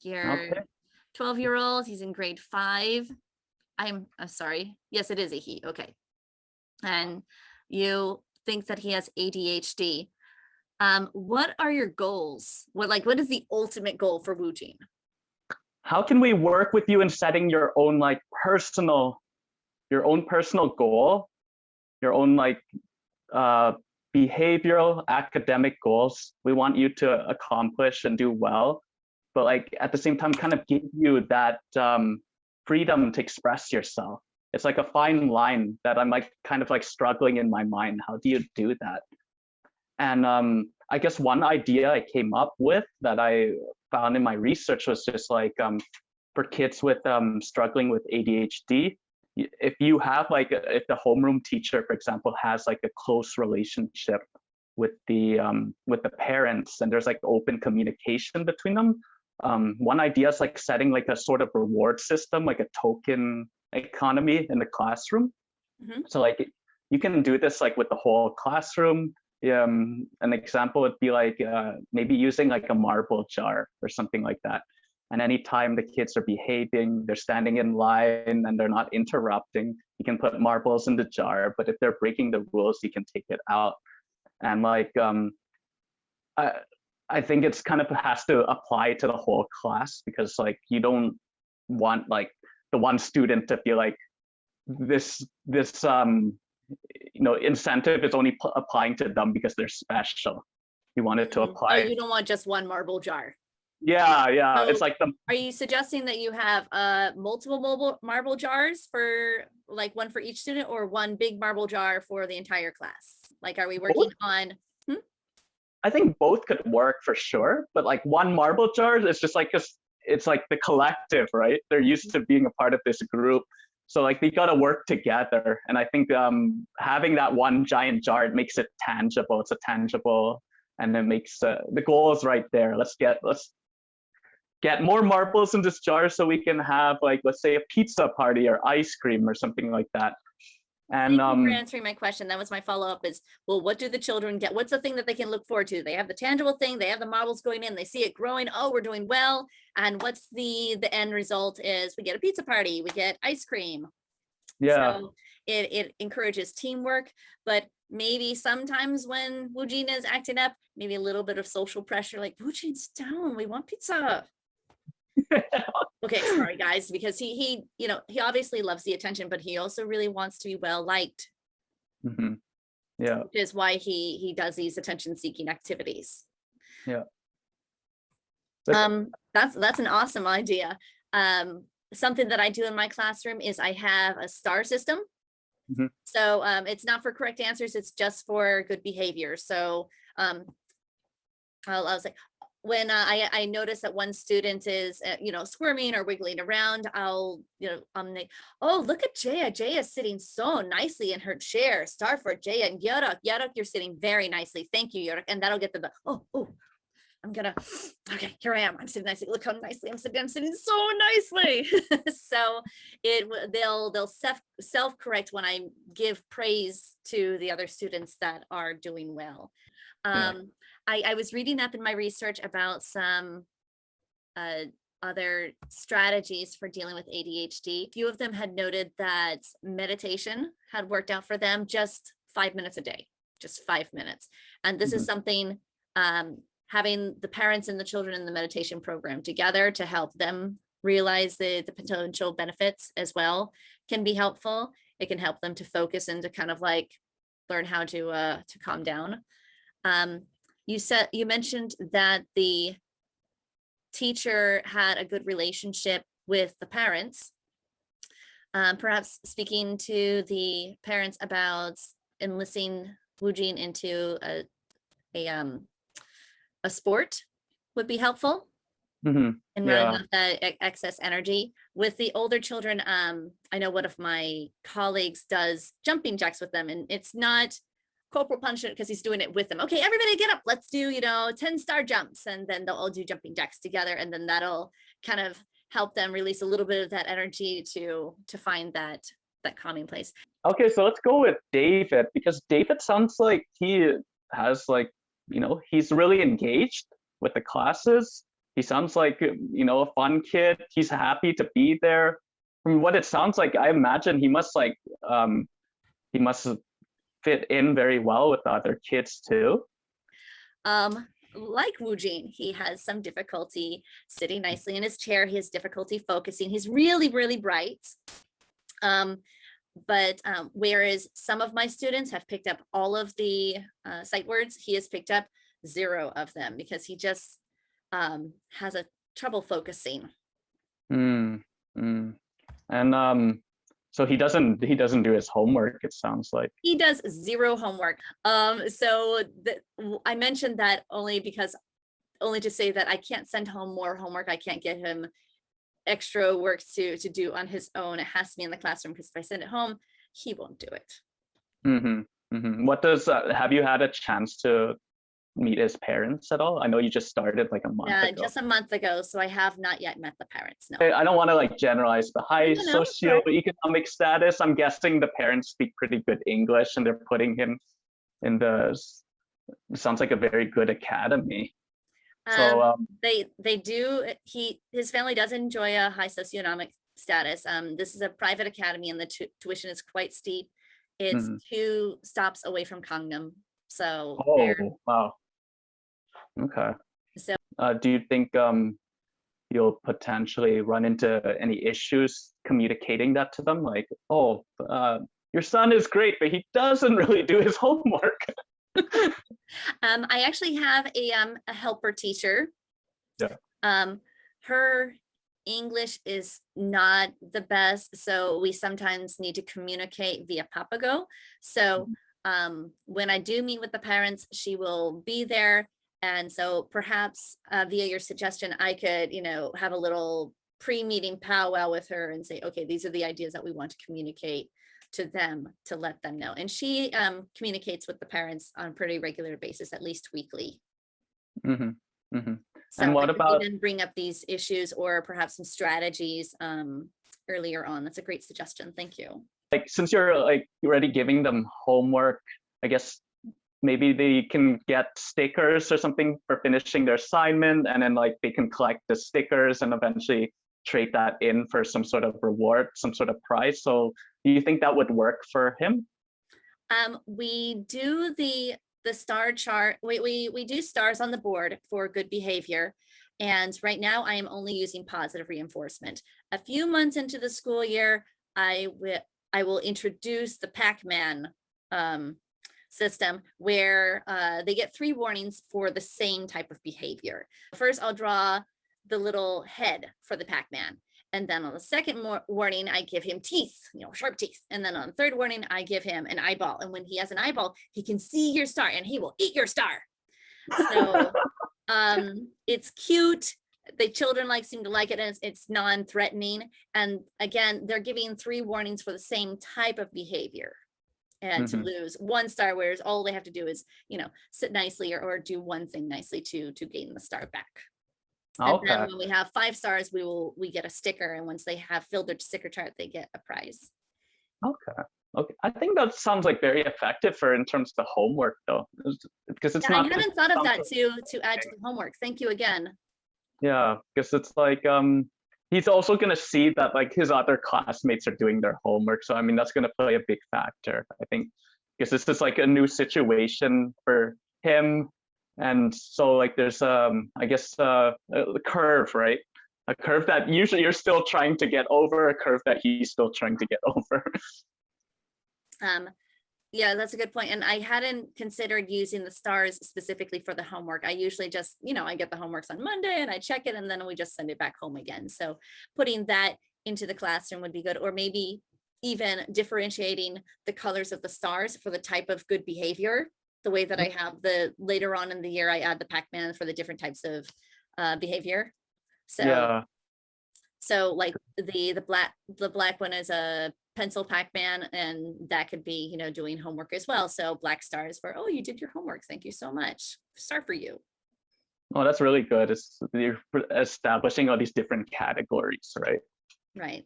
Your Okay. 12-year-old, he's in grade 5. I'm sorry. Yes, it is a he. Okay. And you think that he has ADHD. What are your goals? What is the ultimate goal for Woojin? How can we work with you in setting your own personal goal, your own behavioral academic goals we want you to accomplish and do well, but like at the same time kind of give you that freedom to express yourself. It's like a fine line that I'm like kind of like struggling in my mind. How do you do that? And I guess one idea I came up with that I found in my research was just like for kids with struggling with ADHD, if you have if the homeroom teacher, for example, has like a close relationship with the parents and there's like open communication between them, one idea is like setting like a sort of reward system, like a token economy in the classroom. Mhm. So like you can do this like with the whole classroom. An example would be like maybe using like a marble jar or something like that. And anytime the kids are behaving, they're standing in line and they're not interrupting, you can put marbles in the jar. But if they're breaking the rules, you can take it out. And like I think it's kind of has to apply to the whole class, because like you don't want like the one student to feel like this incentive is only applying to them because they're special. You want it to Oh, apply. you don't want just one marble jar. Yeah, So it's like are you suggesting that you have multiple marble jars, for like one for each student, or one big marble jar for the entire class? Like, are we working on? I think both could work for sure, but like one marble jar is just like, because it's like the collective, right? They're used to being a part of this group. So like they gotta work together. And I think having that one giant jar, it makes it tangible. It's a tangible, and it makes the goal is right there. Let's get more marbles in this jar so we can have like, let's say a pizza party or ice cream or something like that. And Thank you for answering my question. That was my follow-up is, well, what do the children get? What's the thing that they can look forward to? They have the tangible thing, they have the marbles going in, they see it growing. Oh, we're doing well. And what's the end result is we get a pizza party, we get ice cream. yeah. So it encourages teamwork, but maybe sometimes when Woojin is acting up, maybe a little bit of social pressure, like Woojin's down, we want pizza. Okay, sorry guys, because he obviously loves the attention, but he also really wants to be well liked. Mm-hmm. Yeah. Which is why he does these attention seeking activities. Yeah. That's an awesome idea. Something that I do in my classroom is I have a star system. Mm-hmm. So it's not for correct answers, it's just for good behavior. So I'll say, when I notice that one student is, squirming or wiggling around, I'll, oh, look at Jaya. Jaya is sitting so nicely in her chair. Star for Jaya. And Yorak, you're sitting very nicely. Thank you, Yorak. And that'll get them okay, here I am. I'm sitting nicely. Look how nicely I'm sitting. I'm sitting so nicely. So they'll self-correct when I give praise to the other students that are doing well. I was reading up in my research about some other strategies for dealing with ADHD. A few of them had noted that meditation had worked out for them, just 5 minutes a day, just 5 minutes. And this is something, having the parents and the children in the meditation program together to help them realize the potential benefits as well can be helpful. It can help them to focus and to kind of like learn how to calm down. You mentioned that the teacher had a good relationship with the parents. Perhaps speaking to the parents about enlisting Woojin into a sport would be helpful. And running off that excess energy. With the older children, I know one of my colleagues does jumping jacks with them, and it's not corporal punishment because he's doing it with them. Okay, everybody get up, let's do 10 star jumps, and then they'll all do jumping jacks together, and then that'll kind of help them release a little bit of that energy to find that calming place. Okay, so let's go with David, because David sounds like he has he's really engaged with the classes. He sounds like, a fun kid. He's happy to be there. From what it sounds like, I imagine he must fit in very well with the other kids too. Like Wu Jin, he has some difficulty sitting nicely in his chair. He has difficulty focusing. He's really, really bright. But whereas some of my students have picked up all of the sight words, he has picked up 0 of them because he just has a trouble focusing. Mm, mm. And so he doesn't do his homework, it sounds like. He does 0 homework. So I mentioned that only to say that I can't send home more homework. I can't get him extra work to do on his own. It has to be in the classroom, because if I send it home, he won't do it. What does have you had a chance to meet his parents at all? I know you just started like a month ago. Just a month ago, so I have not yet met the parents. No, I don't want to like generalize the high socioeconomic status. I'm guessing the parents speak pretty good English, and they're putting him in sounds like a very good academy. So they do. His family does enjoy a high socioeconomic status. This is a private academy, and the tuition is quite steep. It's 2 stops away from Gangnam. So wow. Okay. So do you think you'll potentially run into any issues communicating that to them? Like, your son is great, but he doesn't really do his homework. I actually have a helper teacher. Yeah. Her English is not the best, so we sometimes need to communicate via Papago. So when I do meet with the parents, she will be there. And so perhaps via your suggestion, I could, have a little pre-meeting powwow with her and say, okay, these are the ideas that we want to communicate to them, to let them know. And she communicates with the parents on a pretty regular basis, at least weekly. So and what about even bring up these issues or perhaps some strategies earlier on? That's a great suggestion. Thank you. Like, since you're already giving them homework, I guess maybe they can get stickers or something for finishing their assignment, and then like they can collect the stickers and eventually trade that in for some sort of reward, some sort of prize. So do you think that would work for him? We do the star chart. We do stars on the board for good behavior. And right now I am only using positive reinforcement. A few months into the school year, I will introduce the Pac-Man system, where they get 3 warnings for the same type of behavior. First, I'll draw the little head for the Pac-Man. And then on the second warning, I give him teeth, sharp teeth. And then on the third warning, I give him an eyeball. And when he has an eyeball, he can see your star and he will eat your star. So it's cute. The children seem to like it, and it's non-threatening. And again, they're giving 3 warnings for the same type of behavior. And to lose 1 star, whereas all they have to do is, sit nicely or do one thing nicely to gain the star back. And then when we have 5 stars, we get a sticker, and once they have filled their sticker chart, they get a prize. Okay. I think that sounds like very effective in terms of the homework, though, because it's not. I hadn't thought of that to add to the homework. Thank you again. Yeah, because it's like he's also gonna see that like his other classmates are doing their homework, so I mean that's gonna play a big factor, I think, because this is like a new situation for him. And so like there's I guess a curve, right? A curve that usually you're still trying to get over, a curve that he's still trying to get over. Yeah, that's a good point. And I hadn't considered using the stars specifically for the homework. I usually just, I get the homeworks on Monday and I check it, and then we just send it back home again. So putting that into the classroom would be good, or maybe even differentiating the colors of the stars for the type of good behavior. The way that I have later on in the year, I add the Pac-Man for the different types of behavior. So, yeah. So like the black one is a pencil Pac-Man, and that could be, doing homework as well. So black stars for, oh, you did your homework. Thank you so much. Star for you. Oh, that's really good. You're establishing all these different categories, right? Right.